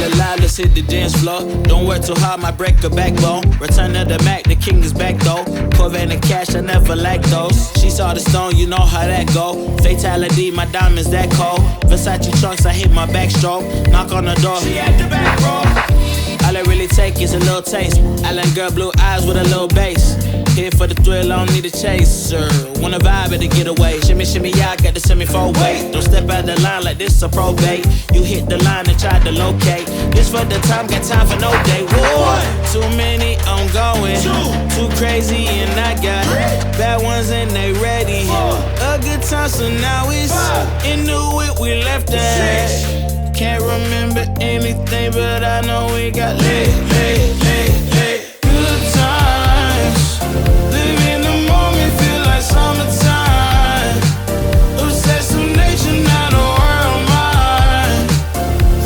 alive, let's hit the dance floor. Don't work too hard, might break a backbone. Return of the Mac, the king is back though. Corvette and cash, I never lack those. She saw the stone, you know how that go. Fatality, my diamonds that cold. Versace trunks, I hit my backstroke. Knock on the door, she at the back row. All I really take is a little taste. Island girl, blue eyes with a little bass. Here for the thrill, I don't need a chaser. Wanna vibe at the getaway. Shimmy, shimmy, yeah, I got the semi-fold weight. Don't step out the line like this a probate. You hit the line and try to locate. This for the time, got time for no day. One, too many, I'm going. Too crazy and I got bad ones and they ready. A good time, so now it's into it, we left that. Can't remember anything, but I know we got lit. Good times, live in the moment, feel like summertime. Obsessed with nature, not a world mine.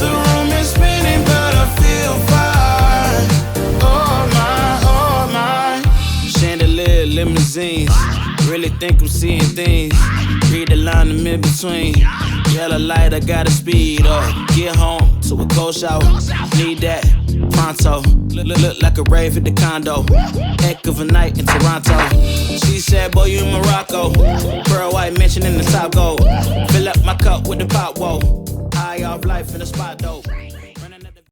The room is spinning, but I feel fine. Oh my. Chandelier, limousines. Really think I'm seeing things. Read the line in between. Yellow light, I gotta speed up. Get home to a cold shower. Need that pronto. Look like a rave at the condo. Heck of a night in Toronto. She said, boy, you in Morocco. Pearl white mention in the top gold. Fill up my cup with the pop, whoa. High off life in the spot, though.